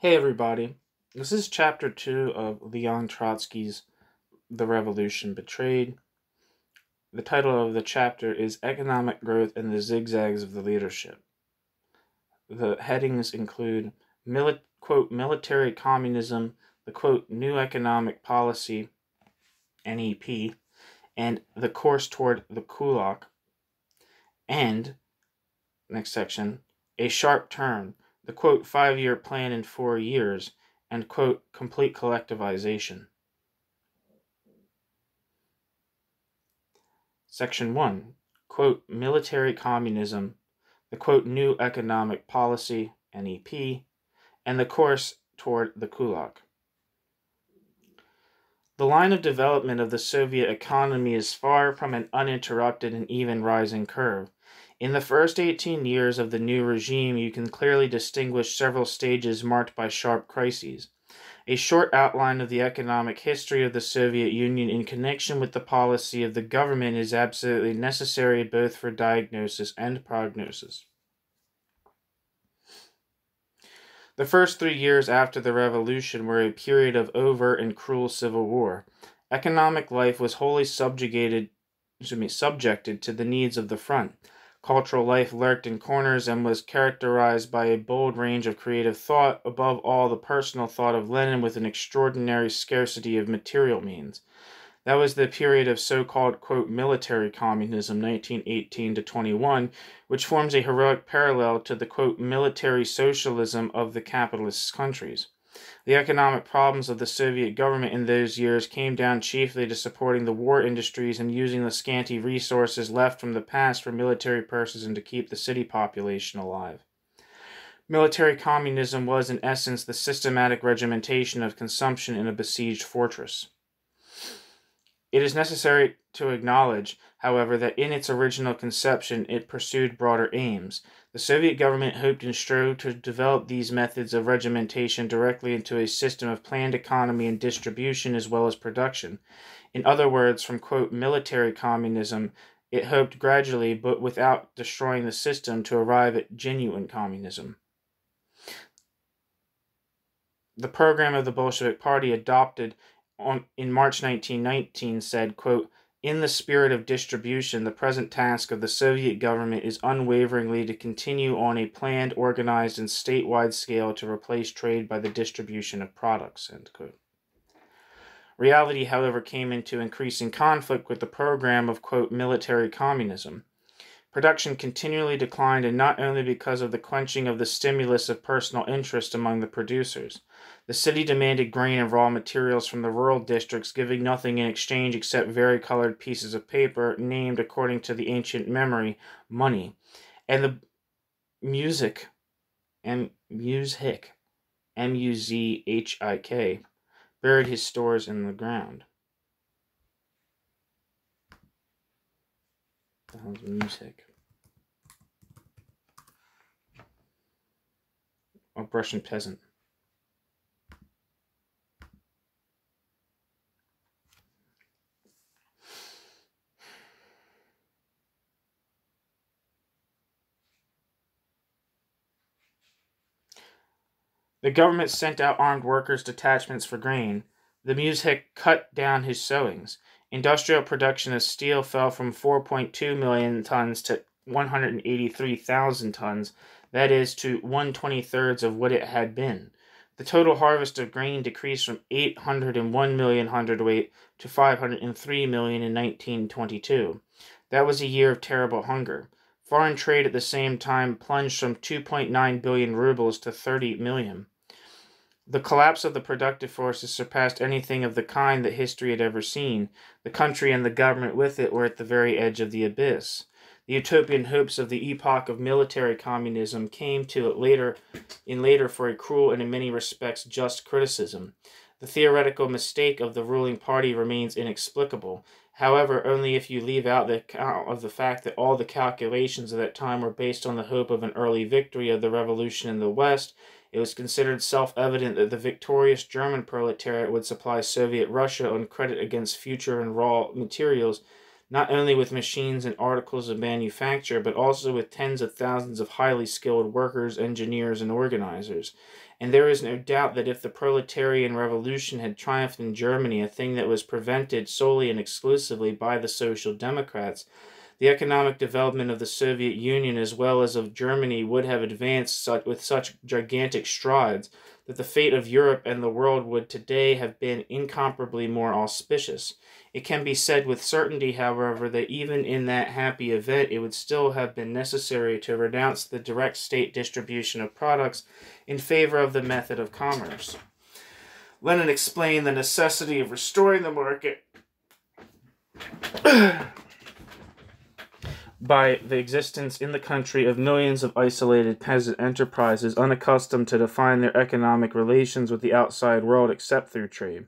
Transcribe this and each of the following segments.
Hey everybody, this is chapter 2 of Leon Trotsky's The Revolution Betrayed. The title of the chapter is Economic Growth and the Zigzags of the Leadership. The headings include, quote, military communism, the quote, new economic policy, NEP, and the course toward the Kulak, and, next section, a sharp turn, the quote, 5-year plan in 4 years, and quote, complete collectivization. Section 1, quote, military communism, the quote, new economic policy, NEP, and the course toward the Kulak. The line of development of the Soviet economy is far from an uninterrupted and even rising curve. In the first 18 years of the new regime, you can clearly distinguish several stages marked by sharp crises. A short outline of the economic history of the Soviet Union in connection with the policy of the government is absolutely necessary both for diagnosis and prognosis. The first 3 years after the revolution were a period of overt and cruel civil war. Economic life was wholly subjected to the needs of the front. Cultural life lurked in corners and was characterized by a bold range of creative thought, above all the personal thought of Lenin, with an extraordinary scarcity of material means. That was the period of so-called, quote, military communism, 1918 to 21, which forms a heroic parallel to the, quote, military socialism of the capitalist countries. The economic problems of the Soviet government in those years came down chiefly to supporting the war industries and using the scanty resources left from the past for military purposes and to keep the city population alive. Military communism was, in essence, the systematic regimentation of consumption in a besieged fortress. It is necessary to acknowledge, however, that in its original conception it pursued broader aims. The Soviet government hoped and strove to develop these methods of regimentation directly into a system of planned economy and distribution as well as production. In other words, from, quote, military communism, it hoped gradually, but without destroying the system, to arrive at genuine communism. The program of the Bolshevik Party adopted in March 1919 said, quote, in the spirit of distribution, the present task of the Soviet government is unwaveringly to continue on a planned, organized, and statewide scale to replace trade by the distribution of products, end quote. Reality, however, came into increasing conflict with the program of, quote, military communism. Production continually declined, and not only because of the quenching of the stimulus of personal interest among the producers. The city demanded grain and raw materials from the rural districts, giving nothing in exchange except varicolored pieces of paper, named, according to the ancient memory, money. And the music, M-U-Z-H-I-K, buried his stores in the ground. The hell's music? A Russian peasant. The government sent out armed workers' detachments for grain. The music cut down his sowings. Industrial production of steel fell from 4.2 million tons to 183,000 tons, that is, to 1/23 of what it had been. The total harvest of grain decreased from 801 million hundredweight to 503 million in 1922. That was a year of terrible hunger. Foreign trade at the same time plunged from 2.9 billion rubles to 30 million. The collapse of the productive forces surpassed anything of the kind that history had ever seen. The country and the government with it were at the very edge of the abyss. The utopian hopes of the epoch of military communism came to it later for a cruel and in many respects just criticism. The theoretical mistake of the ruling party remains inexplicable. However, only if you leave out the account of the fact that all the calculations of that time were based on the hope of an early victory of the revolution in the West. It was considered self-evident that the victorious German proletariat would supply Soviet Russia on credit against future and raw materials not only with machines and articles of manufacture, but also with tens of thousands of highly skilled workers, engineers, and organizers. And there is no doubt that if the proletarian revolution had triumphed in Germany, a thing that was prevented solely and exclusively by the Social Democrats, the economic development of the Soviet Union as well as of Germany would have advanced with such gigantic strides that the fate of Europe and the world would today have been incomparably more auspicious. It can be said with certainty, however, that even in that happy event it would still have been necessary to renounce the direct state distribution of products in favor of the method of commerce. Lenin explained the necessity of restoring the market by the existence in the country of millions of isolated peasant enterprises unaccustomed to define their economic relations with the outside world except through trade.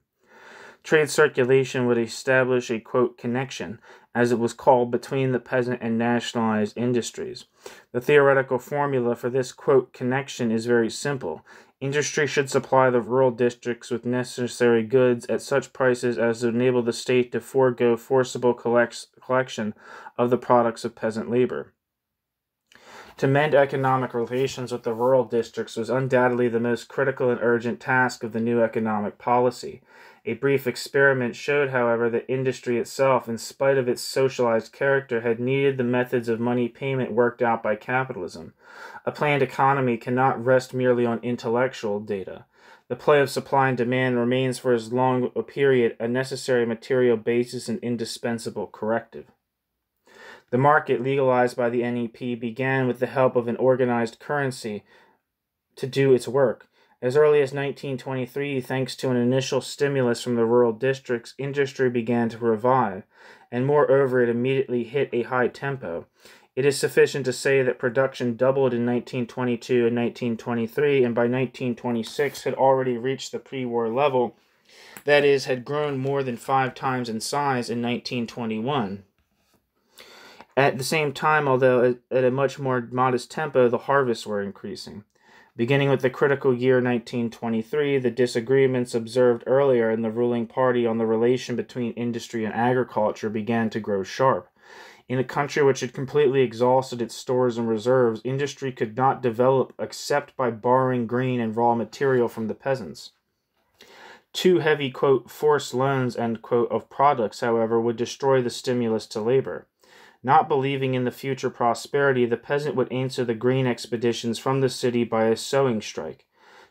Trade circulation would establish a, quote, connection, as it was called, between the peasant and nationalized industries. The theoretical formula for this, quote, connection is very simple. Industry should supply the rural districts with necessary goods at such prices as to enable the state to forego forcible collection of the products of peasant labor. To mend economic relations with the rural districts was undoubtedly the most critical and urgent task of the new economic policy. A brief experiment showed, however, that industry itself, in spite of its socialized character, had needed the methods of money payment worked out by capitalism. A planned economy cannot rest merely on intellectual data. The play of supply and demand remains for as long a period a necessary material basis and indispensable corrective. The market, legalized by the NEP, began with the help of an organized currency to do its work. As early as 1923, thanks to an initial stimulus from the rural districts, industry began to revive, and moreover it immediately hit a high tempo. It is sufficient to say that production doubled in 1922 and 1923, and by 1926 had already reached the pre-war level, that is, had grown more than 5 times in size in 1921. At the same time, although at a much more modest tempo, the harvests were increasing. Beginning with the critical year 1923, the disagreements observed earlier in the ruling party on the relation between industry and agriculture began to grow sharp. In a country which had completely exhausted its stores and reserves, industry could not develop except by borrowing grain and raw material from the peasants. Too heavy, quote, forced loans, end quote, of products, however, would destroy the stimulus to labor. Not believing in the future prosperity, the peasant would answer the grain expeditions from the city by a sowing strike.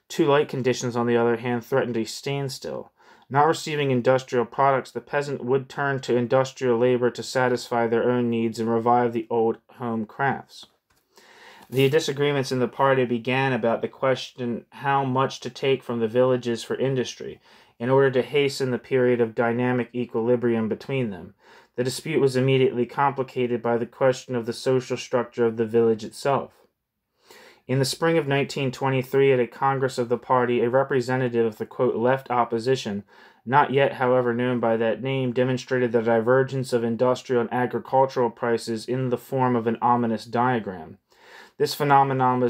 Too light conditions, on the other hand, threatened a standstill. Not receiving industrial products, the peasant would turn to industrial labor to satisfy their own needs and revive the old home crafts. The disagreements in the party began about the question how much to take from the villages for industry, in order to hasten the period of dynamic equilibrium between them. The dispute was immediately complicated by the question of the social structure of the village itself. In the spring of 1923, at a congress of the party, a representative of the, quote, left opposition, not yet, however, known by that name, demonstrated the divergence of industrial and agricultural prices in the form of an ominous diagram. This phenomenon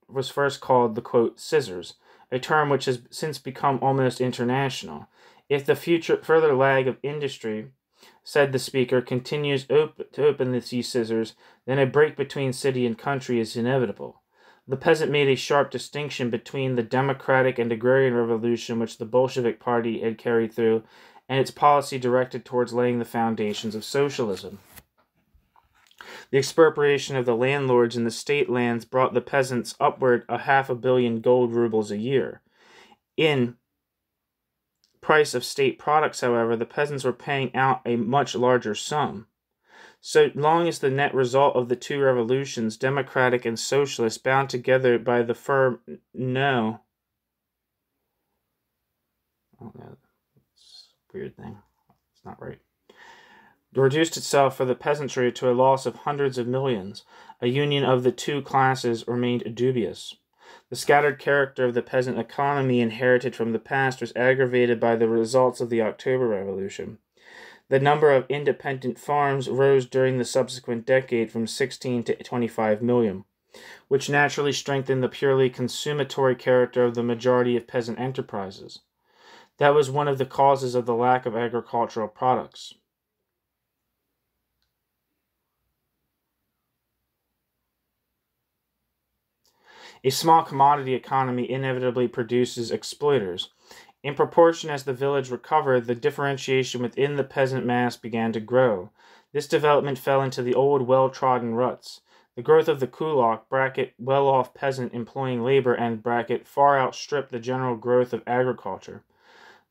was first called the, quote, scissors, a term which has since become almost international. If the further lag of industry, said the speaker, continues to open these scissors, then a break between city and country is inevitable. The peasant made a sharp distinction between the democratic and agrarian revolution which the Bolshevik party had carried through and its policy directed towards laying the foundations of socialism. The expropriation of the landlords in the state lands brought the peasants upward 500 million gold rubles a year. In price of state products, however, the peasants were paying out a much larger sum. So long as the net result of the two revolutions, democratic and socialist, bound together by the firm no. Oh, no, that's a weird thing. It's not right. Reduced itself for the peasantry to a loss of hundreds of millions, a union of the two classes remained dubious. The scattered character of the peasant economy inherited from the past was aggravated by the results of the October Revolution. The number of independent farms rose during the subsequent decade from 16 to 25 million, which naturally strengthened the purely consumatory character of the majority of peasant enterprises. That was one of the causes of the lack of agricultural products. A small commodity economy inevitably produces exploiters. In proportion as the village recovered, the differentiation within the peasant mass began to grow. This development fell into the old well-trodden ruts. The growth of the Kulak, well-off peasant employing labor, and far outstripped the general growth of agriculture.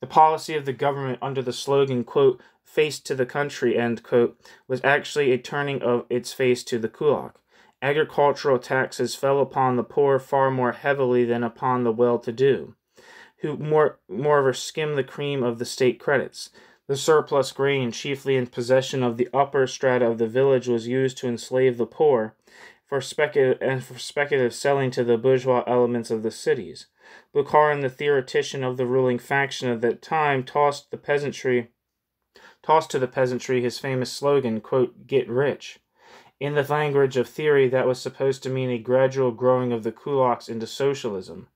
The policy of the government under the slogan, quote, face to the country, end quote, was actually a turning of its face to the Kulak. Agricultural taxes fell upon the poor far more heavily than upon the well-to-do, who moreover skimmed the cream of the state credits. The surplus grain, chiefly in possession of the upper strata of the village, was used to enslave the poor for speculative selling to the bourgeois elements of the cities. Bukharin, the theoretician of the ruling faction of that time, tossed to the peasantry his famous slogan, quote, get rich. In the language of theory, that was supposed to mean a gradual growing of the kulaks into socialism.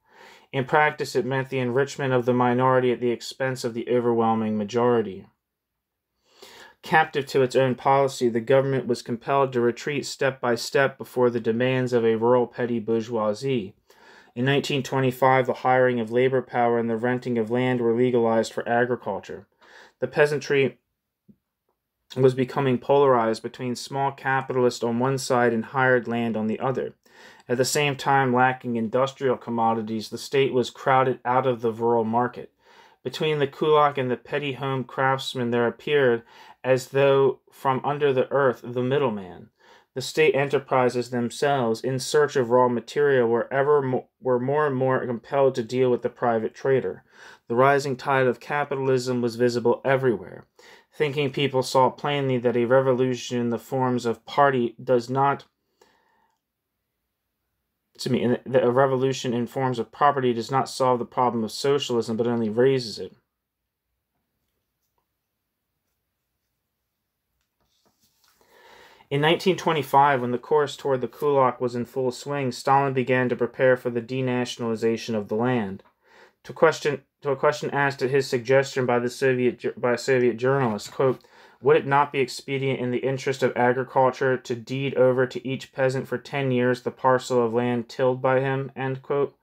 In practice, it meant the enrichment of the minority at the expense of the overwhelming majority. Captive to its own policy, the government was compelled to retreat step by step before the demands of a rural petty bourgeoisie. In 1925, the hiring of labor power and the renting of land were legalized for agriculture. The peasantry was becoming polarized between small capitalists on one side and hired land on the other. At the same time, lacking industrial commodities, the state was crowded out of the rural market. Between the kulak and the petty home craftsman there appeared, as though from under the earth, the middleman. The state enterprises themselves, in search of raw material, were more and more compelled to deal with the private trader. The rising tide of capitalism was visible everywhere. Thinking people saw plainly that a revolution in the forms of party does not that a revolution in forms of property does not solve the problem of socialism, but only raises it. In 1925, when the course toward the kulak was in full swing, Stalin began to prepare for the denationalization of the land. To a question asked at his suggestion by a Soviet journalist, quote, would it not be expedient in the interest of agriculture to deed over to each peasant for 10 years the parcel of land tilled by him, end quote?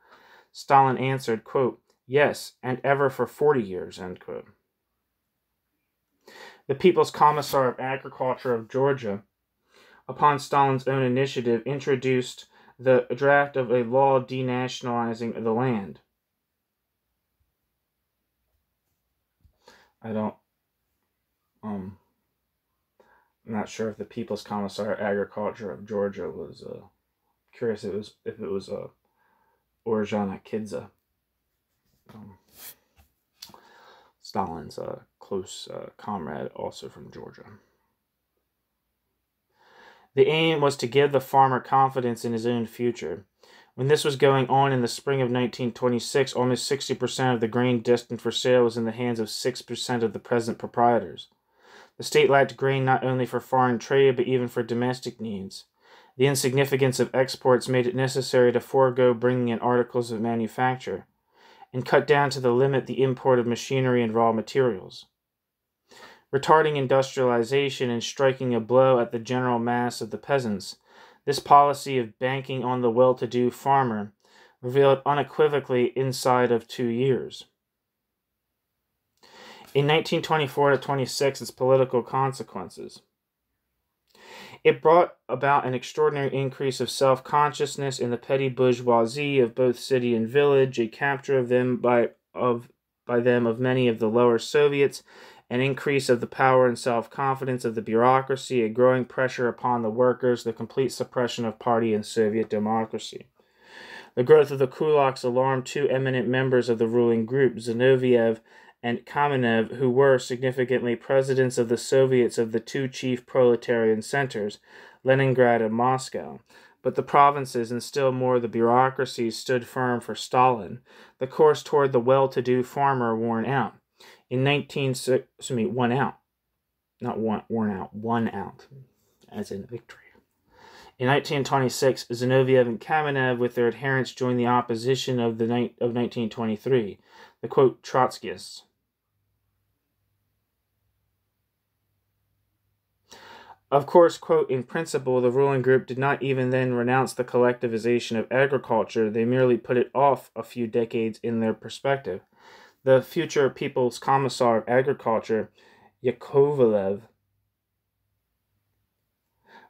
Stalin answered, quote, yes, and ever for 40 years, end quote. The People's Commissar of Agriculture of Georgia, upon Stalin's own initiative, introduced the draft of a law denationalizing the land. I'm not sure if the People's Commissar of Agriculture of Georgia was curious if it was Orjana Kidze, Stalin's close comrade, also from Georgia. The aim was to give the farmer confidence in his own future. When this was going on in the spring of 1926, almost 60% of the grain destined for sale was in the hands of 6% of the present proprietors. The state lacked grain not only for foreign trade, but even for domestic needs. The insignificance of exports made it necessary to forego bringing in articles of manufacture, and cut down to the limit the import of machinery and raw materials. Retarding industrialization and striking a blow at the general mass of the peasants, this policy of banking on the well-to-do farmer revealed unequivocally inside of 2 years. In 1924-26, its political consequences. It brought about an extraordinary increase of self-consciousness in the petty bourgeoisie of both city and village, a capture of them by them of many of the lower Soviets, an increase of the power and self-confidence of the bureaucracy, a growing pressure upon the workers, the complete suppression of party and Soviet democracy. The growth of the kulaks alarmed two eminent members of the ruling group, Zinoviev and Kamenev, who were significantly presidents of the Soviets of the two chief proletarian centers, Leningrad and Moscow. But the provinces, and still more the bureaucracies, stood firm for Stalin. The course toward the well-to-do farmer won out, as in victory. In 1926, Zinoviev and Kamenev, with their adherents, joined the opposition of 1923, the, quote, Trotskyists. Of course, quote, in principle, the ruling group did not even then renounce the collectivization of agriculture. They merely put it off a few decades in their perspective. The future People's Commissar of Agriculture, Yakovlev,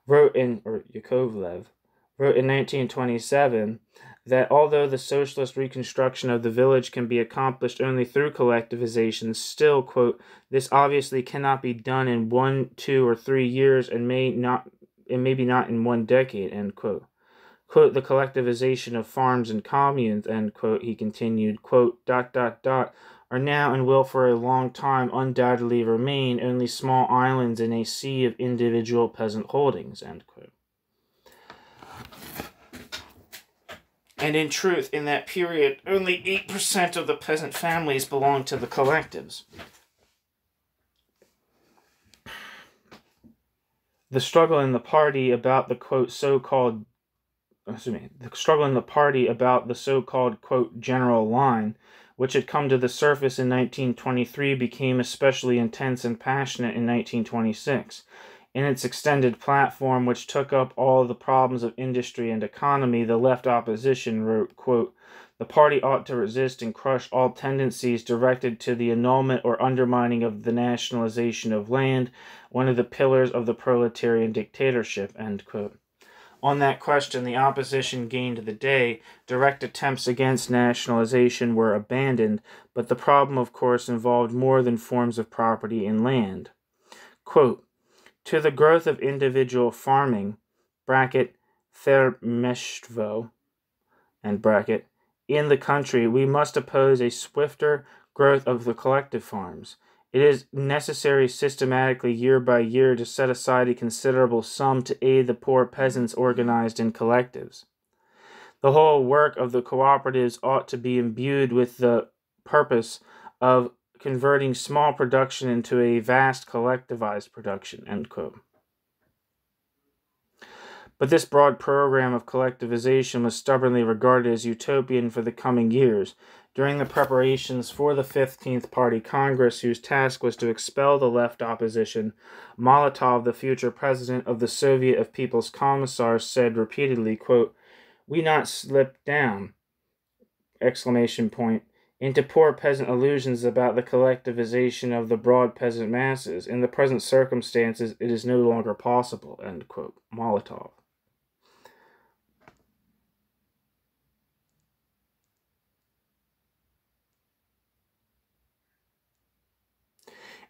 wrote in 1927 that although the socialist reconstruction of the village can be accomplished only through collectivization, still, quote, this obviously cannot be done in 1, 2, or 3 years and maybe not in 1 decade, end quote. Quote, the collectivization of farms and communes, end quote, he continued, quote, ... are now and will for a long time undoubtedly remain only small islands in a sea of individual peasant holdings, end quote. And in truth, in that period, only 8% of the peasant families belonged to the collectives. The struggle in the party about the, quote, so-called quote, general line, which had come to the surface in 1923, became especially intense and passionate in 1926. In its extended platform, which took up all the problems of industry and economy, the left opposition wrote, quote, the party ought to resist and crush all tendencies directed to the annulment or undermining of the nationalization of land, one of the pillars of the proletarian dictatorship, end quote. On that question, the opposition gained the day. Direct attempts against nationalization were abandoned, but the problem, of course, involved more than forms of property in land. Quote, to the growth of individual farming, (thermistvo), in the country, we must oppose a swifter growth of the collective farms. It is necessary systematically year by year to set aside a considerable sum to aid the poor peasants organized in collectives. The whole work of the cooperatives ought to be imbued with the purpose of converting small production into a vast collectivized production, end quote. But this broad program of collectivization was stubbornly regarded as utopian for the coming years. During the preparations for the 15th Party Congress, whose task was to expel the left opposition, Molotov, the future president of the Soviet of People's Commissars, said repeatedly, quote, we not slip down, ! into poor peasant illusions about the collectivization of the broad peasant masses. In the present circumstances, it is no longer possible, end quote. Molotov.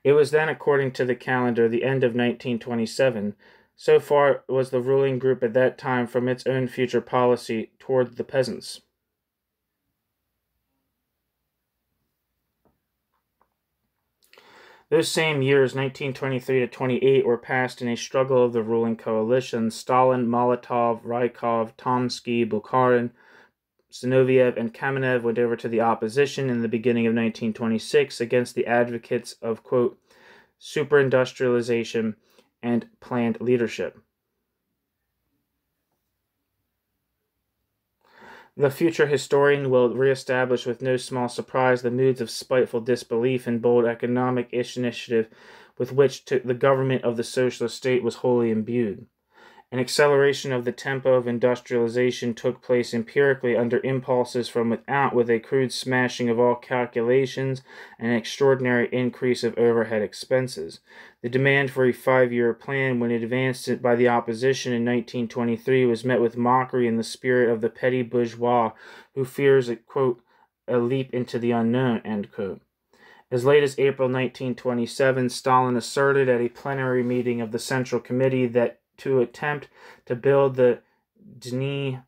It was then, according to the calendar, the end of 1927. So far was the ruling group at that time from its own future policy toward the peasants. Those same years, 1923 to 28, were passed in a struggle of the ruling coalition. Stalin, Molotov, Rykov, Trotsky, Bukharin, Zinoviev, and Kamenev went over to the opposition in the beginning of 1926 against the advocates of, quote, superindustrialization and planned leadership. The future historian will reestablish with no small surprise the moods of spiteful disbelief and bold economic initiative with which the government of the socialist state was wholly imbued. An acceleration of the tempo of industrialization took place empirically under impulses from without, with a crude smashing of all calculations and an extraordinary increase of overhead expenses. The demand for a 5-year plan, when advanced by the opposition in 1923, was met with mockery in the spirit of the petty bourgeois who fears, quote, a leap into the unknown, end quote. As late as April 1927, Stalin asserted at a plenary meeting of the Central Committee that to attempt to build the Dnieperstroy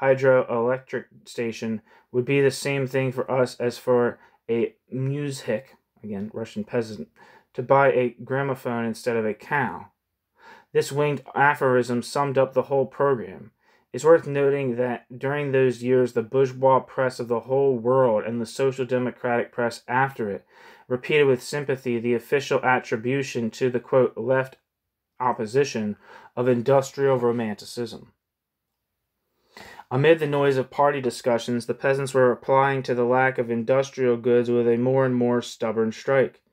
hydroelectric station would be the same thing for us as for a muzhik, again, Russian peasant, to buy a gramophone instead of a cow. This winged aphorism summed up the whole program. It's worth noting that during those years, the bourgeois press of the whole world and the social democratic press after it repeated with sympathy the official attribution to the, quote, left opposition of industrial romanticism. Amid the noise of party discussions, the peasants were replying to the lack of industrial goods with a more and more stubborn strike.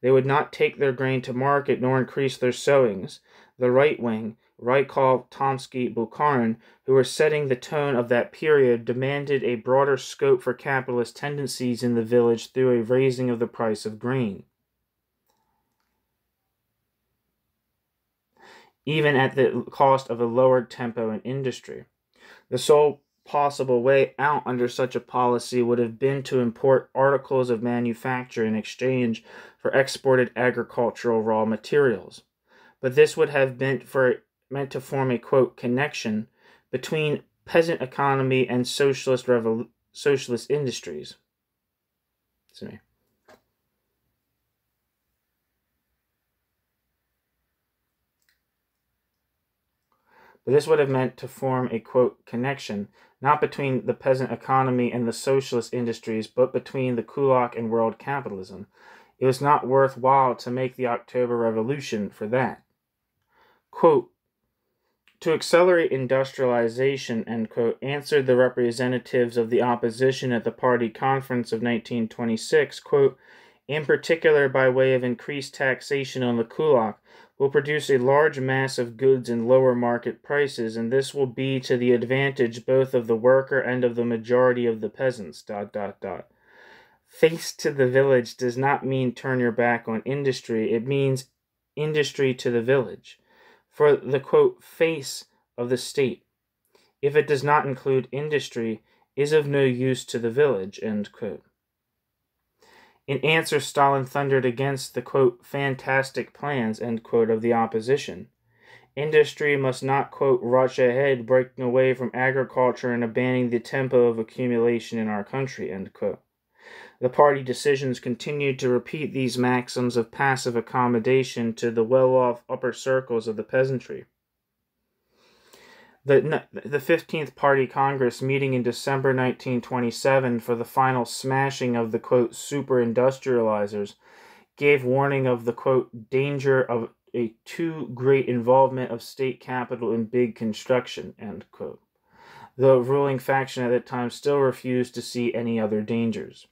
They would not take their grain to market nor increase their sowings. The right wing, Rykov, Tomsky, Bukharin, who were setting the tone of that period, demanded a broader scope for capitalist tendencies in the village through a raising of the price of grain, even at the cost of a lowered tempo in industry. The sole possible way out under such a policy would have been to import articles of manufacture in exchange for exported agricultural raw materials. But this would have meant to form a, quote, connection between peasant economy and socialist industries. But this would have meant to form a, quote, connection, not between the peasant economy and the socialist industries, but between the Kulak and world capitalism. It was not worthwhile to make the October Revolution for that. Quote, to accelerate industrialization, end quote, answered the representatives of the opposition at the party conference of 1926, quote, in particular by way of increased taxation on the kulak, will produce a large mass of goods and lower market prices, and this will be to the advantage both of the worker and of the majority of the peasants, ... Face to the village does not mean turn your back on industry, it means industry to the village. For the, quote, face of the state, if it does not include industry, is of no use to the village, end quote. In answer, Stalin thundered against the, quote, fantastic plans, end quote, of the opposition. Industry must not, quote, rush ahead, breaking away from agriculture and abandoning the tempo of accumulation in our country, end quote. The party decisions continued to repeat these maxims of passive accommodation to the well-off upper circles of the peasantry. The 15th Party Congress, meeting in December 1927 for the final smashing of the, quote, super-industrializers, gave warning of the, quote, danger of a too great involvement of state capital in big construction, end quote. The ruling faction at that time still refused to see any other dangers.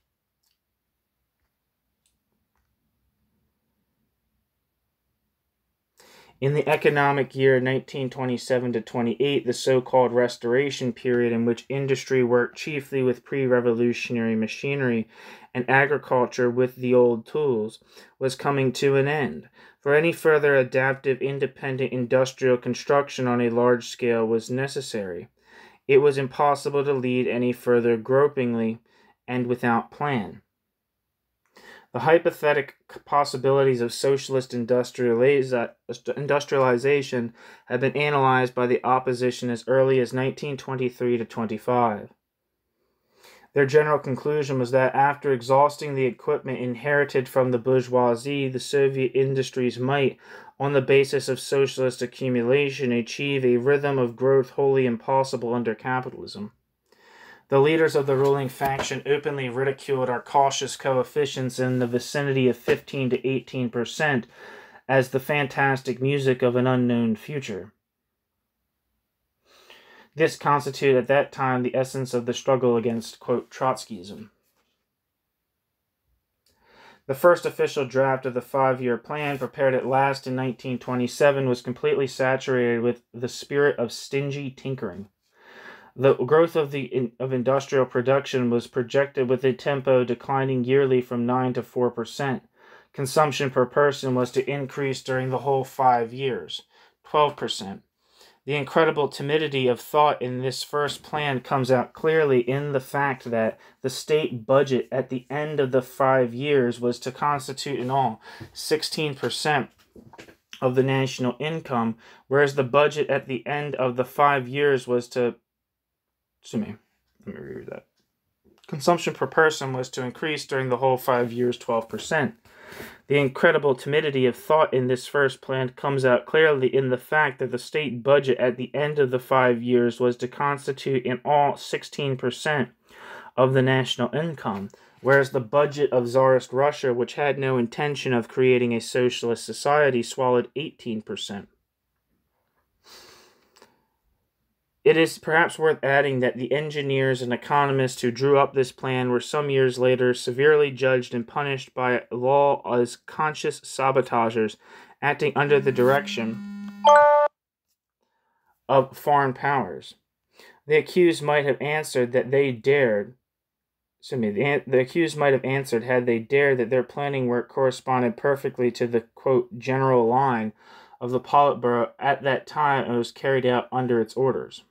In the economic year 1927 to 28, the so-called Restoration period, in which industry worked chiefly with pre-revolutionary machinery and agriculture with the old tools, was coming to an end. For any further adaptive, independent industrial construction on a large scale was necessary. It was impossible to lead any further gropingly and without plan. The hypothetical possibilities of socialist industrialization have been analyzed by the opposition as early as 1923 to 25. Their general conclusion was that after exhausting the equipment inherited from the bourgeoisie, the Soviet industries might, on the basis of socialist accumulation, achieve a rhythm of growth wholly impossible under capitalism. The leaders of the ruling faction openly ridiculed our cautious coefficients in the vicinity of 15 to 18% as the fantastic music of an unknown future. This constituted at that time the essence of the struggle against, quote, Trotskyism. The first official draft of the 5-year plan, prepared at last in 1927, was completely saturated with the spirit of stingy tinkering. The growth of industrial production was projected with a tempo declining yearly from 9 to 4%. Consumption per person was to increase during the whole 5 years, 12%. The incredible timidity of thought in this first plan comes out clearly in the fact that the state budget at the end of the 5 years was to constitute in all 16% of the national income, whereas the budget at the end of the 5 years was to let me reread that. Consumption per person was to increase during the whole 5 years 12%. The incredible timidity of thought in this first plan comes out clearly in the fact that the state budget at the end of the 5 years was to constitute in all 16% of the national income, whereas the budget of Tsarist Russia, which had no intention of creating a socialist society, swallowed 18%. It is perhaps worth adding that the engineers and economists who drew up this plan were some years later severely judged and punished by law as conscious sabotagers acting under the direction of foreign powers. The accused might have answered that they dared. The accused might have answered had they dared that their planning work corresponded perfectly to the, quote, general line of the Politburo at that time and was carried out under its orders.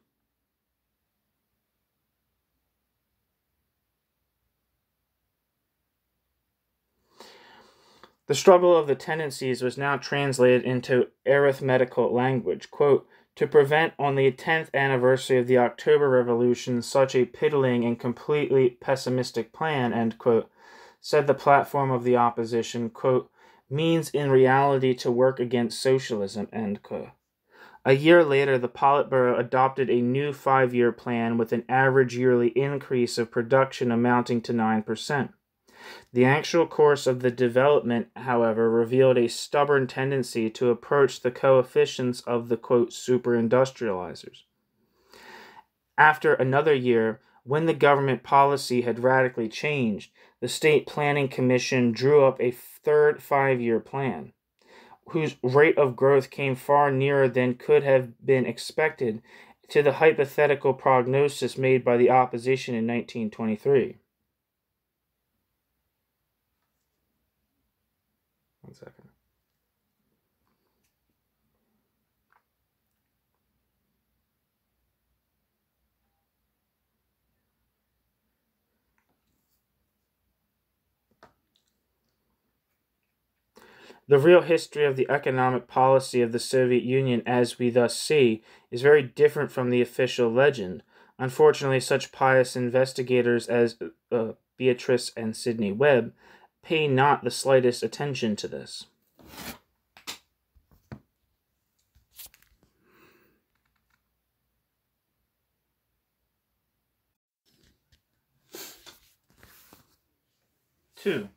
The struggle of the tendencies was now translated into arithmetical language. Quote, to prevent on the 10th anniversary of the October Revolution such a piddling and completely pessimistic plan, end quote, said the platform of the opposition, quote, means in reality to work against socialism, end quote. A year later, the Politburo adopted a new 5-year plan with an average yearly increase of production amounting to 9%. The actual course of the development, however, revealed a stubborn tendency to approach the coefficients of the, quote, super-industrializers. After another year, when the government policy had radically changed, the State Planning Commission drew up a third 5-year plan, whose rate of growth came far nearer than could have been expected to the hypothetical prognosis made by the opposition in 1923. 1 second. The real history of the economic policy of the Soviet Union, as we thus see, is very different from the official legend. Unfortunately, such pious investigators as Beatrice and Sidney Webb pay not the slightest attention to this. Two,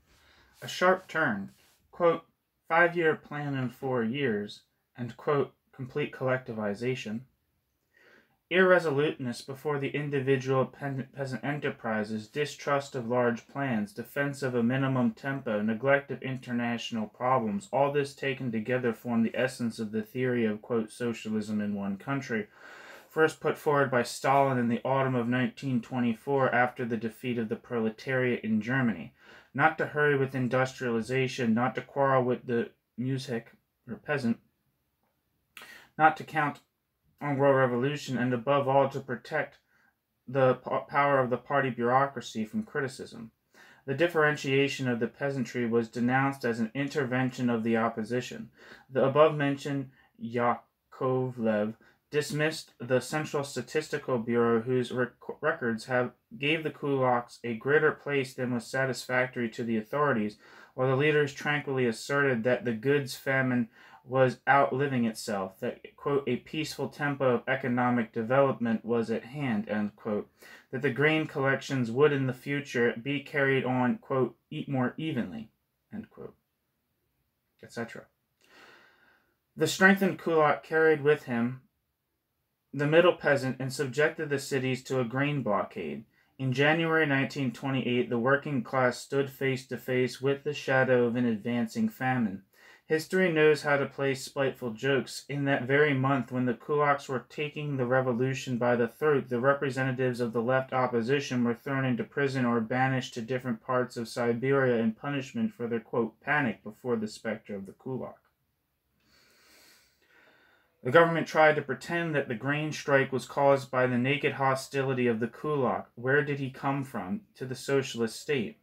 a sharp turn, quote, 5-year plan in 4 years, and, quote, complete collectivization. Irresoluteness before the individual peasant enterprises, distrust of large plans, defense of a minimum tempo, neglect of international problems, all this taken together form the essence of the theory of, quote, socialism in one country, first put forward by Stalin in the autumn of 1924 after the defeat of the proletariat in Germany. Not to hurry with industrialization, not to quarrel with the muzhik, or peasant, not to count on world revolution, and above all to protect the power of the party bureaucracy from criticism. The differentiation of the peasantry was denounced as an intervention of the opposition. The above-mentioned Yakovlev dismissed the Central Statistical Bureau, whose records gave the kulaks a greater place than was satisfactory to the authorities, while the leaders tranquilly asserted that the goods famine was outliving itself, that, quote, a peaceful tempo of economic development was at hand, end quote, that the grain collections would in the future be carried on, quote, more evenly, end quote, etc. The strengthened kulak carried with him the middle peasant and subjected the cities to a grain blockade. In January 1928, the working class stood face to face with the shadow of an advancing famine. History knows how to play spiteful jokes. In that very month when the kulaks were taking the revolution by the throat, the representatives of the left opposition were thrown into prison or banished to different parts of Siberia in punishment for their, quote, panic before the specter of the kulak. The government tried to pretend that the grain strike was caused by the naked hostility of the kulak. Where did he come from? To the socialist state.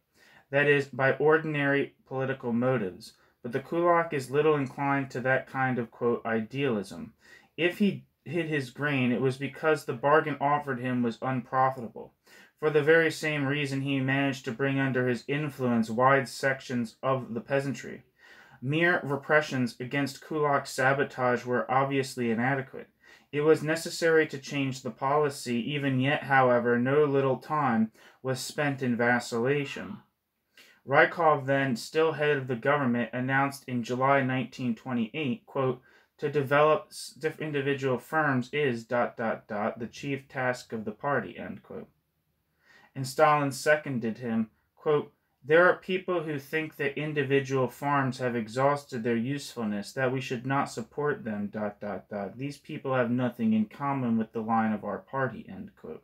That is, by ordinary political motives. But the kulak is little inclined to that kind of, quote, idealism. If he hid his grain, it was because the bargain offered him was unprofitable. For the very same reason he managed to bring under his influence wide sections of the peasantry. Mere repressions against kulak sabotage were obviously inadequate. It was necessary to change the policy. Even yet, however, no little time was spent in vacillation. Rykov, then still head of the government, announced in July 1928, quote, To develop individual firms is ... the chief task of the party, end quote. And Stalin seconded him, quote, there are people who think that individual farms have exhausted their usefulness, that we should not support them, ... These people have nothing in common with the line of our party, end quote.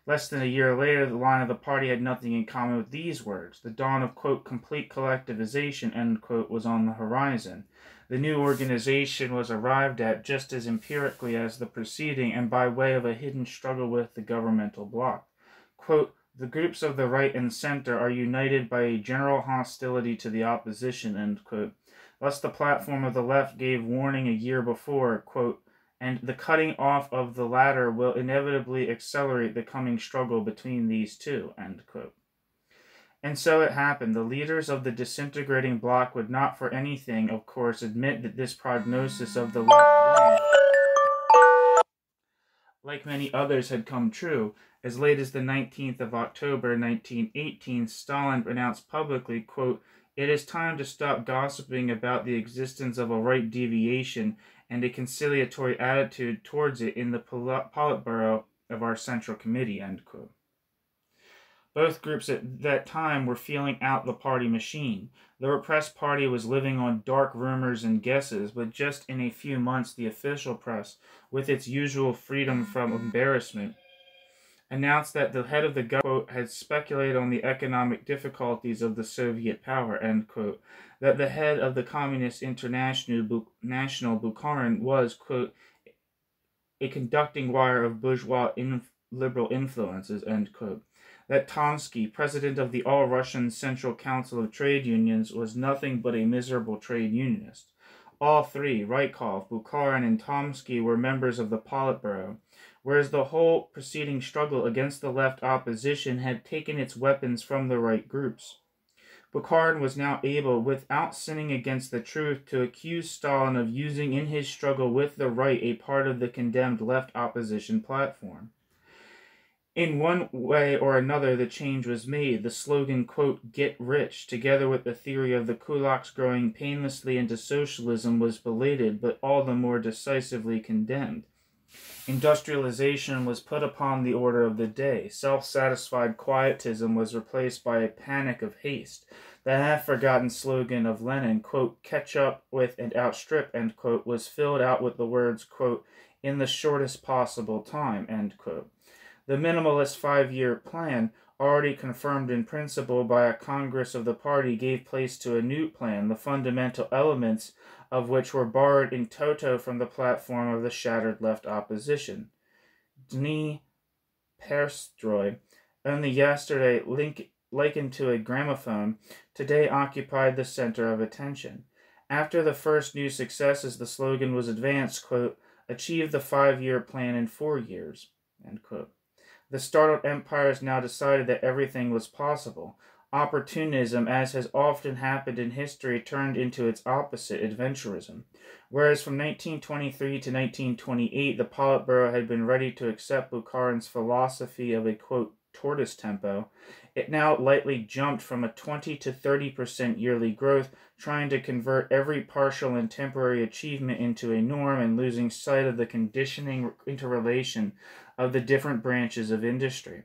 Less than a year later, the line of the party had nothing in common with these words. The dawn of, quote, complete collectivization, end quote, was on the horizon. The new organization was arrived at just as empirically as the preceding and by way of a hidden struggle with the governmental bloc. Quote, the groups of the right and center are united by a general hostility to the opposition, end quote. Thus the platform of the left gave warning a year before, quote, and the cutting off of the latter will inevitably accelerate the coming struggle between these two, end quote. And so it happened. The leaders of the disintegrating bloc would not for anything, of course, admit that this prognosis of the left wing, like many others, had come true. As late as the 19th of October, 1918, Stalin announced publicly, quote, it is time to stop gossiping about the existence of a right deviation and a conciliatory attitude towards it in the Politburo of our Central Committee, end quote. Both groups at that time were feeling out the party machine. The repressed party was living on dark rumors and guesses, but just in a few months the official press, with its usual freedom from embarrassment, announced that the head of the government had speculated on the economic difficulties of the Soviet power, end quote, that the head of the Communist International, Bukharin, was, quote, a conducting wire of bourgeois liberal influences, end quote, that Trotsky, president of the All-Russian Central Council of Trade Unions, was nothing but a miserable trade unionist. All three, Rykov, Bukharin, and Trotsky, were members of the Politburo, whereas the whole preceding struggle against the left opposition had taken its weapons from the right groups. Bukharin was now able, without sinning against the truth, to accuse Stalin of using in his struggle with the right a part of the condemned left opposition platform. In one way or another, the change was made. The slogan, quote, get rich, together with the theory of the kulaks growing painlessly into socialism, was belated, but all the more decisively condemned. Industrialization was put upon the order of the day. Self-satisfied quietism was replaced by a panic of haste. The half-forgotten slogan of Lenin, quote, catch up with and outstrip, end quote, was filled out with the words, quote, in the shortest possible time, end quote. The minimalist 5-year plan, already confirmed in principle by a Congress of the party, gave place to a new plan, the fundamental elements of which were borrowed in toto from the platform of the shattered left opposition. Dni Perstroy, only yesterday likened to a gramophone, today occupied the center of attention. After the first new successes, the slogan was advanced, quote, achieve the 5-year plan in 4 years, end quote. The startled empires now decided that everything was possible. Opportunism, as has often happened in history, turned into its opposite, adventurism. Whereas from 1923 to 1928, the Politburo had been ready to accept Bukharin's philosophy of a, quote, tortoise tempo, it now lightly jumped from a 20 to 30% yearly growth, trying to convert every partial and temporary achievement into a norm and losing sight of the conditioning interrelation of the different branches of industry.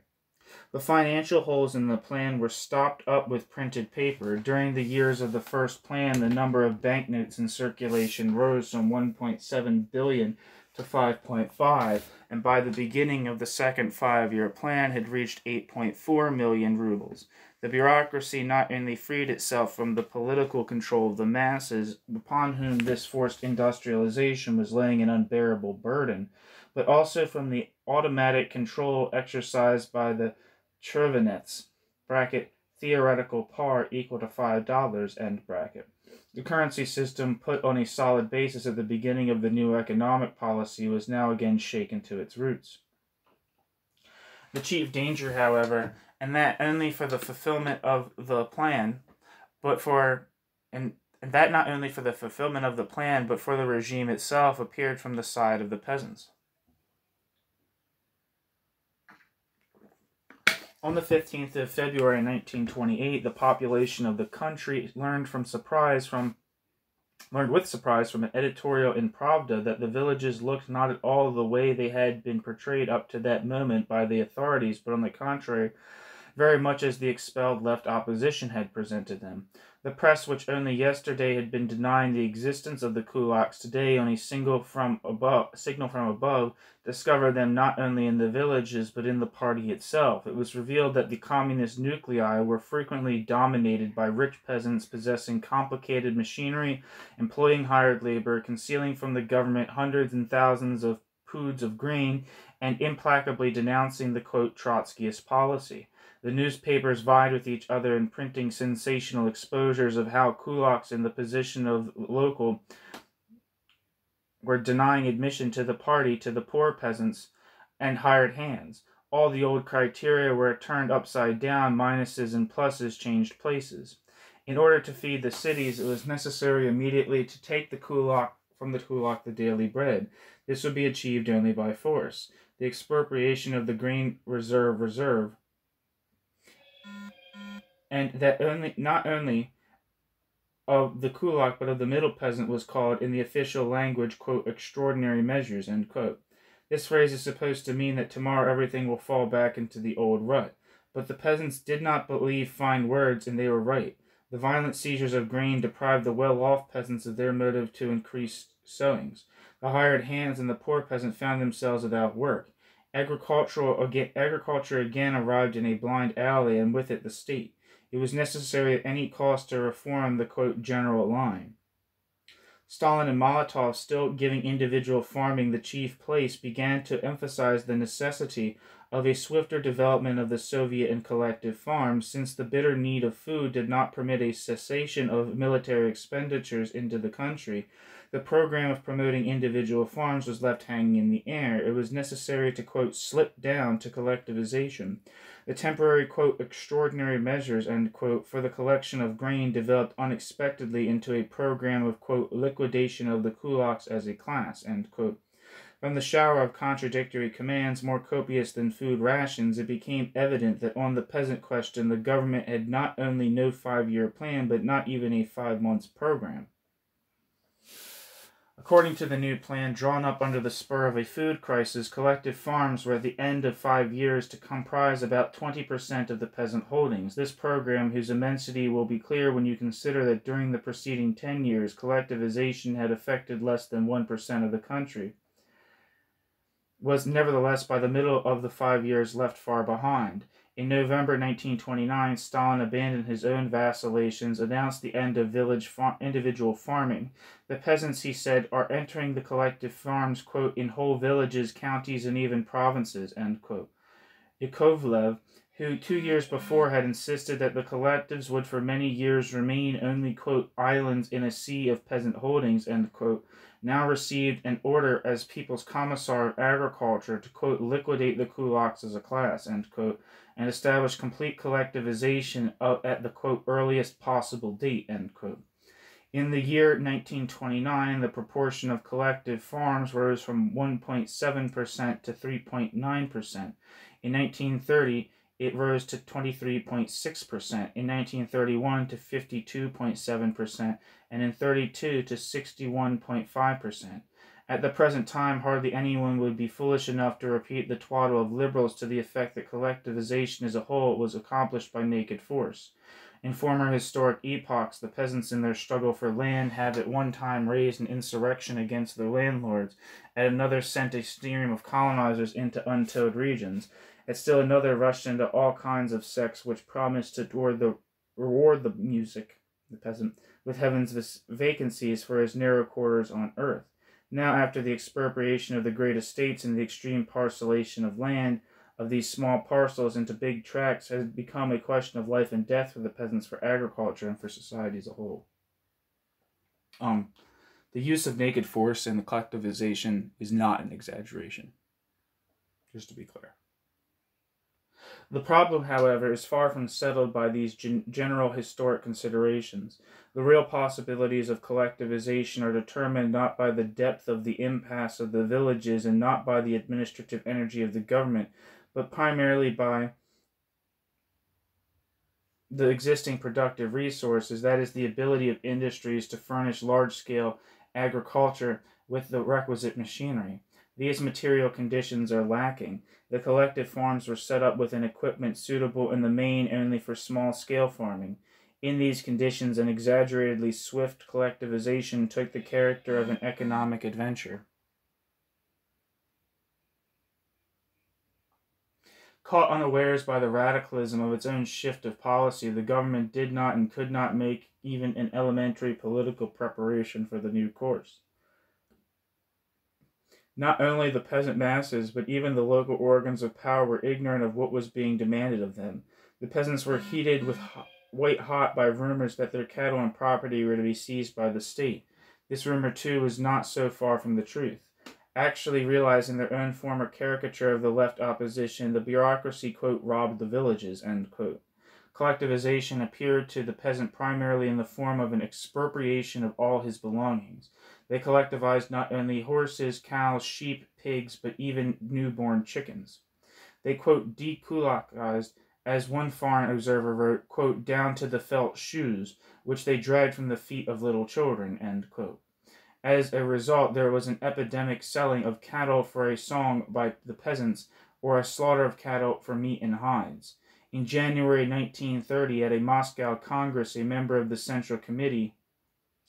The financial holes in the plan were stopped up with printed paper. During the years of the first plan, the number of banknotes in circulation rose from 1.7 billion to 5.5, and by the beginning of the second 5-year plan had reached 8.4 million rubles. The bureaucracy not only freed itself from the political control of the masses, upon whom this forced industrialization was laying an unbearable burden, but also from the automatic control exercised by the Chervenets, bracket, theoretical par equal to $5, end bracket. The currency system, put on a solid basis at the beginning of the new economic policy, was now again shaken to its roots. The chief danger, however, and that only for the fulfillment of the plan, but for that not only for the fulfillment of the plan, but for the regime itself, appeared from the side of the peasants. On the 15th of February 1928, the population of the country learned with surprise from an editorial in Pravda that the villages looked not at all the way they had been portrayed up to that moment by the authorities, but on the contrary, very much as the expelled left opposition had presented them. The press, which only yesterday had been denying the existence of the kulaks, today on a signal from above, discovered them not only in the villages but in the party itself. It was revealed that the communist nuclei were frequently dominated by rich peasants possessing complicated machinery, employing hired labor, concealing from the government hundreds and thousands of poods of grain, and implacably denouncing the, quote, Trotskyist policy. The newspapers vied with each other in printing sensational exposures of how kulaks in the position of local were denying admission to the party to the poor peasants and hired hands. All the old criteria were turned upside down, minuses and pluses changed places. In order to feed the cities, it was necessary immediately to take from the kulak the daily bread. This would be achieved only by force. The expropriation of the grain reserve, and that not only of the kulak but of the middle peasant was called in the official language, quote, extraordinary measures, end quote. This phrase is supposed to mean that tomorrow everything will fall back into the old rut. But the peasants did not believe fine words, and they were right. The violent seizures of grain deprived the well-off peasants of their motive to increase sowings. The hired hands and the poor peasant found themselves without work. Agriculture again arrived in a blind alley, and with it the state. It was necessary at any cost to reform the, quote, general line. Stalin and Molotov, still giving individual farming the chief place, began to emphasize the necessity of a swifter development of the Soviet and collective farms, since the bitter need of food did not permit a cessation of military expenditures into the country. The program of promoting individual farms was left hanging in the air. It was necessary to, quote, slip down to collectivization. The temporary, quote, extraordinary measures, end quote, for the collection of grain developed unexpectedly into a program of, quote, liquidation of the kulaks as a class, end quote. From the shower of contradictory commands, more copious than food rations, it became evident that on the peasant question the government had not only no 5-year plan, but not even a 5-month program. According to the new plan drawn up under the spur of a food crisis, collective farms were at the end of 5 years to comprise about 20% of the peasant holdings. This program, whose immensity will be clear when you consider that during the preceding 10 years, collectivization had affected less than 1% of the country, was nevertheless by the middle of the 5 years left far behind. In November 1929, Stalin abandoned his own vacillations, announced the end of individual farming. The peasants, he said, are entering the collective farms, quote, in whole villages, counties, and even provinces, end quote. Yakovlev, who 2 years before had insisted that the collectives would for many years remain only, quote, islands in a sea of peasant holdings, end quote, now received an order as People's Commissar of Agriculture to, quote, liquidate the kulaks as a class, end quote, and establish complete collectivization at the, quote, earliest possible date, end quote. In the year 1929, the proportion of collective farms rose from 1.7% to 3.9%. In 1930, it rose to 23.6%, in 1931 to 52.7%, and in 32 to 61.5%. At the present time, hardly anyone would be foolish enough to repeat the twaddle of liberals to the effect that collectivization as a whole was accomplished by naked force. In former historic epochs, the peasants in their struggle for land have at one time raised an insurrection against their landlords, at another sent a stream of colonizers into untilled regions, at still another rushed into all kinds of sects which promised to reward the peasant, with heaven's vacancies for his narrow quarters on earth. Now, after the expropriation of the great estates and the extreme parcelation of land, of these small parcels into big tracts, has become a question of life and death for the peasants, for agriculture, and for society as a whole. The use of naked force in the collectivization is not an exaggeration, just to be clear. The problem, however, is far from settled by these general historic considerations. The real possibilities of collectivization are determined not by the depth of the impasse of the villages and not by the administrative energy of the government, but primarily by the existing productive resources, that is, the ability of industries to furnish large-scale agriculture with the requisite machinery. These material conditions are lacking. The collective farms were set up with an equipment suitable in the main only for small-scale farming. In these conditions, an exaggeratedly swift collectivization took the character of an economic adventure. Caught unawares by the radicalism of its own shift of policy, the government did not and could not make even an elementary political preparation for the new course. Not only the peasant masses, but even the local organs of power were ignorant of what was being demanded of them. The peasants were heated with white hot by rumors that their cattle and property were to be seized by the state. This rumor, too, was not so far from the truth. Actually realizing their own former caricature of the left opposition, the bureaucracy, quote, robbed the villages, end quote. Collectivization appeared to the peasant primarily in the form of an expropriation of all his belongings. They collectivized not only horses, cows, sheep, pigs, but even newborn chickens. They, quote, dekulakized, as one foreign observer wrote, quote, down to the felt shoes, which they dragged from the feet of little children, end quote. As a result, there was an epidemic selling of cattle for a song by the peasants, or a slaughter of cattle for meat and hides. In January 1930, at a Moscow Congress, a member of the Central Committee,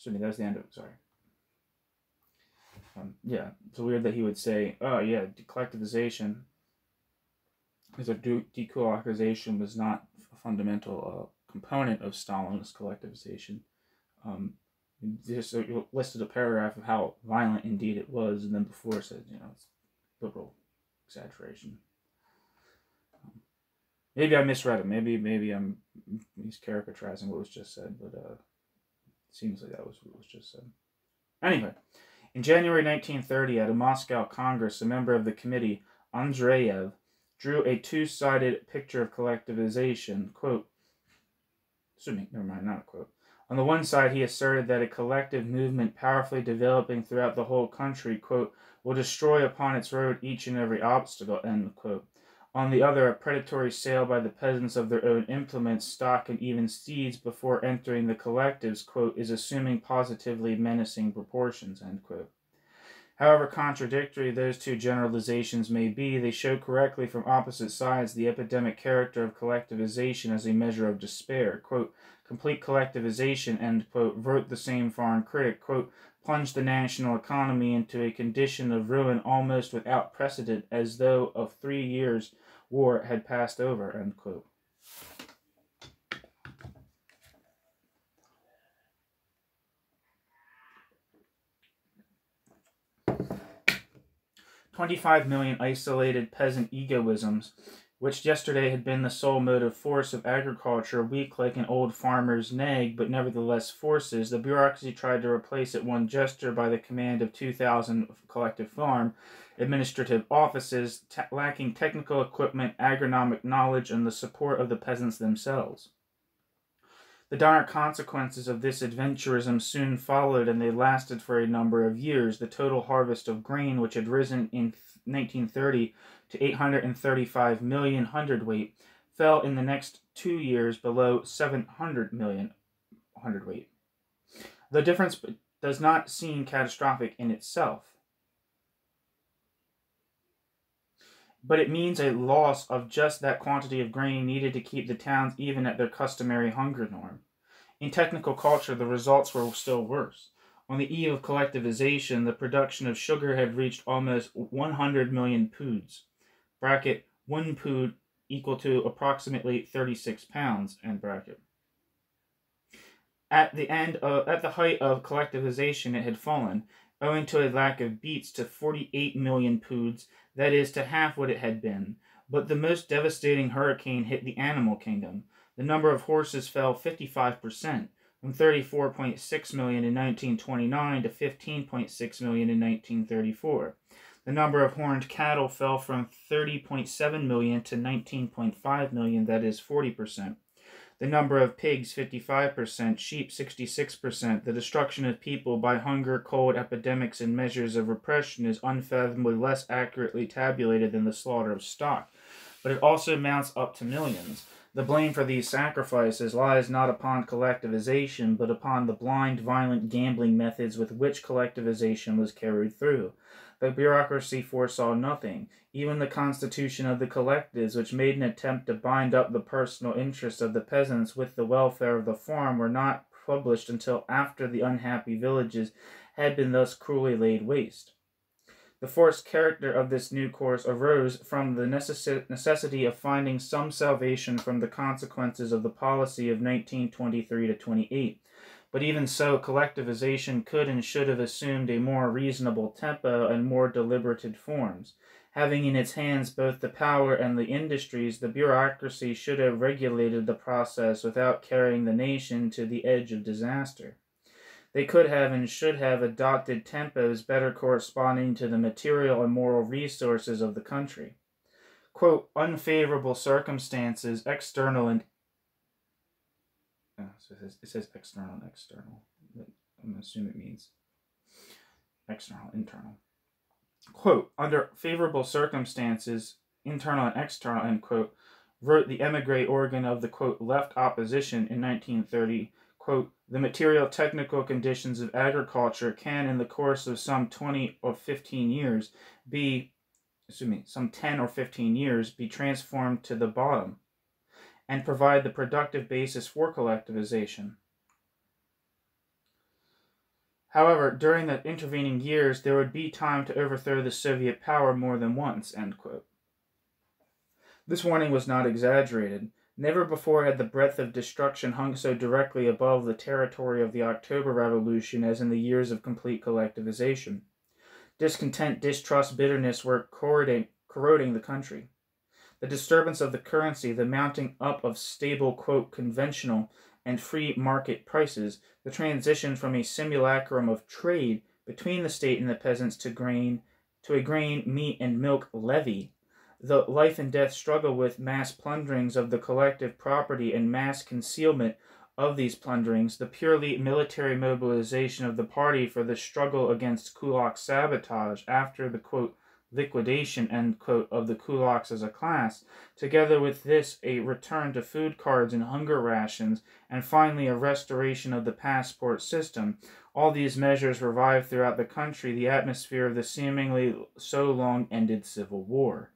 that was the end of it, sorry. It's weird that he would say, oh yeah, collectivization, because dekulakization was not a fundamental component of Stalinist collectivization. Just listed a paragraph of how violent indeed it was, and then before it said, it's liberal exaggeration. Maybe I misread it. Maybe he's caricaturizing what was just said, but it seems like that was what was just said. Anyway, in January 1930, at a Moscow Congress, a member of the committee, Andreev, drew a two-sided picture of collectivization. Quote, not a quote. On the one side, he asserted that a collective movement powerfully developing throughout the whole country, quote, will destroy upon its road each and every obstacle, end quote. On the other, a predatory sale by the peasants of their own implements, stock, and even seeds before entering the collectives, quote, is assuming positively menacing proportions, end quote. However contradictory those two generalizations may be, they show correctly from opposite sides the epidemic character of collectivization as a measure of despair. Quote, complete collectivization, end quote, wrote the same foreign critic, quote, plunged the national economy into a condition of ruin almost without precedent, as though of 3 years' war had passed over, end quote. "25 million isolated peasant egoisms, which yesterday had been the sole motive force of agriculture, weak like an old farmer's nag, but nevertheless forces, the bureaucracy tried to replace at one gesture by the command of 2,000 collective farm administrative offices, lacking technical equipment, agronomic knowledge, and the support of the peasants themselves. The dire consequences of this adventurism soon followed, and they lasted for a number of years. The total harvest of grain, which had risen in 1930 to 835 million hundredweight, fell in the next 2 years below 700 million hundredweight. The difference does not seem catastrophic in itself, but it means a loss of just that quantity of grain needed to keep the towns even at their customary hunger norm. In technical culture, the results were still worse. On the eve of collectivization, the production of sugar had reached almost 100 million poods, bracket 1 pood equal to approximately 36 pounds, end bracket. At the height of collectivization, it had fallen, owing to a lack of beets, to 48 million poods, that is, to half what it had been. But the most devastating hurricane hit the animal kingdom. The number of horses fell 55%, from 34.6 million in 1929 to 15.6 million in 1934. The number of horned cattle fell from 30.7 million to 19.5 million, that is 40%. The number of pigs, 55%, sheep, 66%. The destruction of people by hunger, cold, epidemics, and measures of repression is unfathomably less accurately tabulated than the slaughter of stock, but it also mounts up to millions. The blame for these sacrifices lies not upon collectivization, but upon the blind, violent gambling methods with which collectivization was carried through. The bureaucracy foresaw nothing. Even the constitution of the collectives, which made an attempt to bind up the personal interests of the peasants with the welfare of the farm, were not published until after the unhappy villages had been thus cruelly laid waste. The forced character of this new course arose from the necessity of finding some salvation from the consequences of the policy of 1923 to 28. But even so, collectivization could and should have assumed a more reasonable tempo and more deliberated forms. Having in its hands both the power and the industries, the bureaucracy should have regulated the process without carrying the nation to the edge of disaster. They could have and should have adopted tempos better corresponding to the material and moral resources of the country. Quote, unfavorable circumstances, external and... so it says external and external. But I'm going to assume it means external, internal. Quote, under favorable circumstances, internal and external, end quote, wrote the emigre organ of the, quote, left opposition in 1930, quote, the material technical conditions of agriculture can, in the course of some 10 or 15 years, be transformed to the bottom and provide the productive basis for collectivization. However, during the intervening years, there would be time to overthrow the Soviet power more than once, end quote. This warning was not exaggerated. Never before had the breadth of destruction hung so directly above the territory of the October Revolution as in the years of complete collectivization. Discontent, distrust, bitterness were corroding the country. The disturbance of the currency, the mounting up of stable, quote, conventional and free market prices, the transition from a simulacrum of trade between the state and the peasants to a grain, meat, and milk levy, the life and death struggle with mass plunderings of the collective property and mass concealment of these plunderings, the purely military mobilization of the party for the struggle against Kulak sabotage after the, quote, liquidation, end quote, of the kulaks as a class, together with this a return to food cards and hunger rations, and finally a restoration of the passport system. All these measures revived throughout the country the atmosphere of the seemingly so long ended civil war.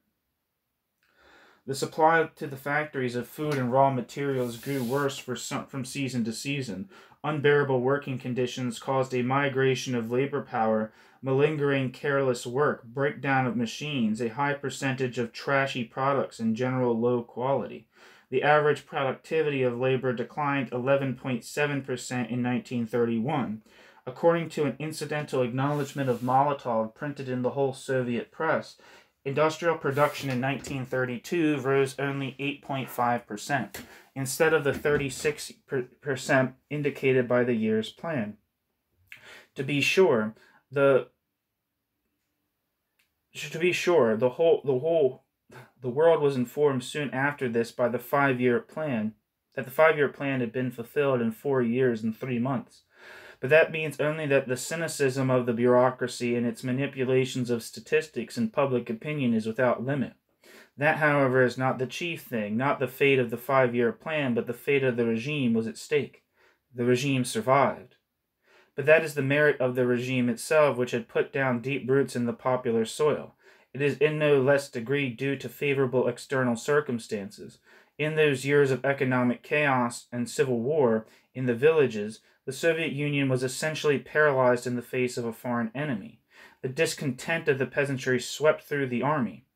The supply to the factories of food and raw materials grew worse from season to season. Unbearable working conditions caused a migration of labor power, malingering, careless work, breakdown of machines, a high percentage of trashy products, and general low quality. The average productivity of labor declined 11.7% in 1931. According to an incidental acknowledgment of Molotov printed in the whole Soviet press, industrial production in 1932 rose only 8.5%, instead of the 36% indicated by the year's plan. To be sure, the world was informed soon after this by the 5-year plan, that the 5-year plan had been fulfilled in 4 years and 3 months. But that means only that the cynicism of the bureaucracy and its manipulations of statistics and public opinion is without limit. That, however, is not the chief thing. Not the fate of the 5-year plan, but the fate of the regime was at stake. The regime survived. But that is the merit of the regime itself, which had put down deep roots in the popular soil. It is in no less degree due to favorable external circumstances. In those years of economic chaos and civil war in the villages, the Soviet Union was essentially paralyzed in the face of a foreign enemy. The discontent of the peasantry swept through the army.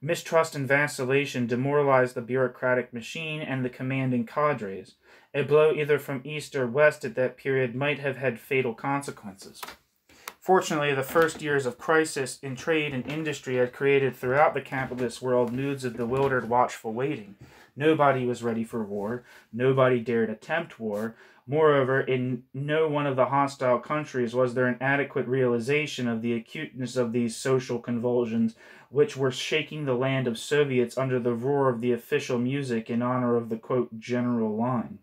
Mistrust and vacillation demoralized the bureaucratic machine and the commanding cadres. A blow either from east or west at that period might have had fatal consequences. Fortunately, the first years of crisis in trade and industry had created throughout the capitalist world moods of bewildered, watchful waiting. Nobody was ready for war. Nobody dared attempt war. Moreover, in no one of the hostile countries was there an adequate realization of the acuteness of these social convulsions, which were shaking the land of Soviets under the roar of the official music in honor of the, quote, general line.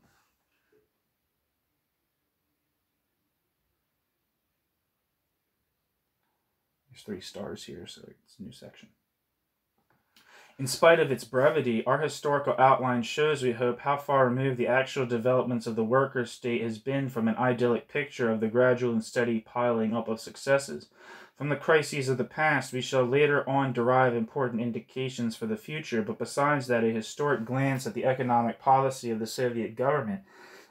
There's 3 stars here, so it's a new section. In spite of its brevity, our historical outline shows, we hope, how far removed the actual developments of the workers' state has been from an idyllic picture of the gradual and steady piling up of successes. From the crises of the past, we shall later on derive important indications for the future, but besides that, a historic glance at the economic policy of the Soviet government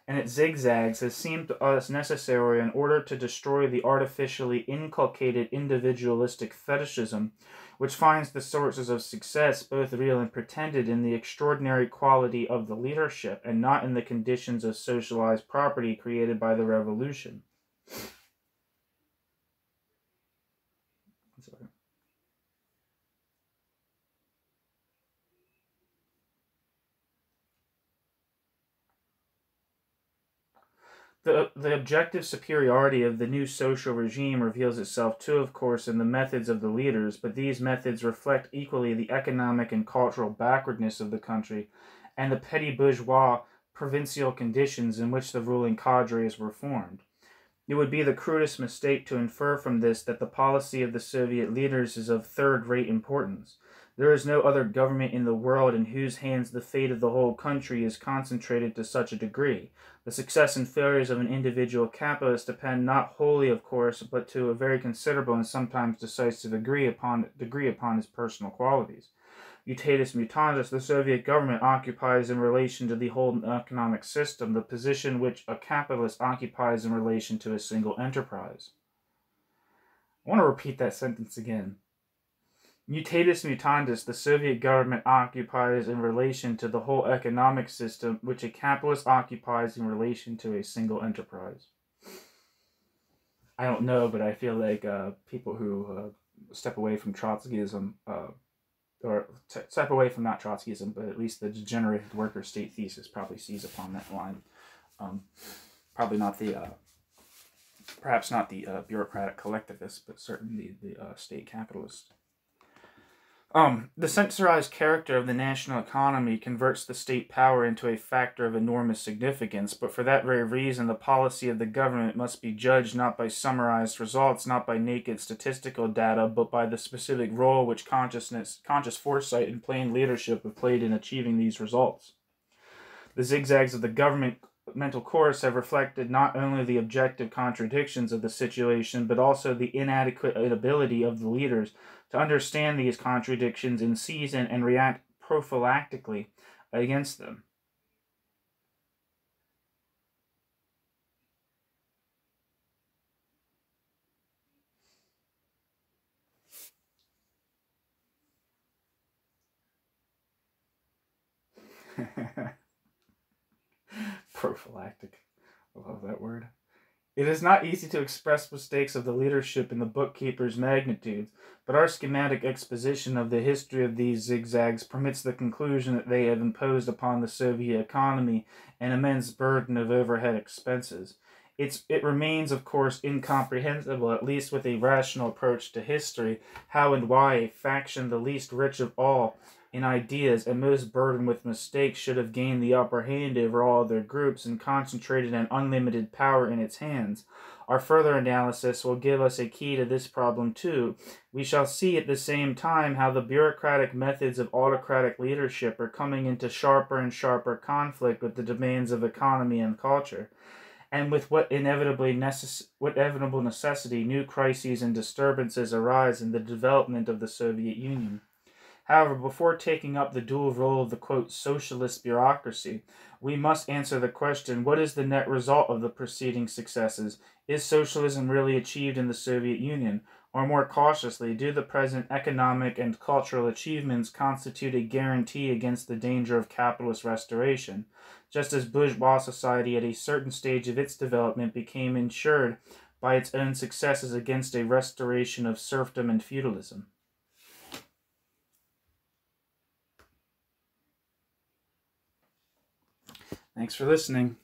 and its zigzags has seemed to us necessary in order to destroy the artificially inculcated individualistic fetishism which finds the sources of success, both real and pretended, in the extraordinary quality of the leadership and not in the conditions of socialized property created by the revolution. Sorry. The objective superiority of the new social regime reveals itself too, of course, in the methods of the leaders, but these methods reflect equally the economic and cultural backwardness of the country and the petty bourgeois provincial conditions in which the ruling cadres were formed. It would be the crudest mistake to infer from this that the policy of the Soviet leaders is of third-rate importance. There is no other government in the world in whose hands the fate of the whole country is concentrated to such a degree. The success and failures of an individual capitalist depend not wholly, of course, but to a very considerable and sometimes decisive degree upon his personal qualities. Mutatis mutandis, the Soviet government occupies in relation to the whole economic system the position which a capitalist occupies in relation to a single enterprise. I want to repeat that sentence again. Mutatis mutandis, the Soviet government occupies in relation to the whole economic system which a capitalist occupies in relation to a single enterprise. I don't know, but I feel like people who step away from Trotskyism or step away from not Trotskyism, but at least the degenerated worker state thesis probably sees upon that line. Probably not the, perhaps not the bureaucratic collectivist, but certainly the state capitalist. The centralized character of the national economy converts the state power into a factor of enormous significance, but for that very reason, the policy of the government must be judged not by summarized results, not by naked statistical data, but by the specific role which conscious foresight and plain leadership have played in achieving these results. The zigzags of the governmental course have reflected not only the objective contradictions of the situation, but also the inadequate ability of the leaders to understand these contradictions in season and react prophylactically against them. Prophylactic. I love that word. It is not easy to express mistakes of the leadership in the bookkeeper's magnitudes, but our schematic exposition of the history of these zigzags permits the conclusion that they have imposed upon the Soviet economy an immense burden of overhead expenses. It remains, of course, incomprehensible, at least with a rational approach to history, how and why a faction the least rich of all in ideas and most burdened with mistakes should have gained the upper hand over all other groups and concentrated an unlimited power in its hands. Our further analysis will give us a key to this problem too. We shall see at the same time how the bureaucratic methods of autocratic leadership are coming into sharper and sharper conflict with the demands of economy and culture, and with what inevitable necessity new crises and disturbances arise in the development of the Soviet Union. However, before taking up the dual role of the, quote, socialist bureaucracy, we must answer the question, what is the net result of the preceding successes? Is socialism really achieved in the Soviet Union? Or more cautiously, do the present economic and cultural achievements constitute a guarantee against the danger of capitalist restoration, just as bourgeois society at a certain stage of its development became insured by its own successes against a restoration of serfdom and feudalism? Thanks for listening.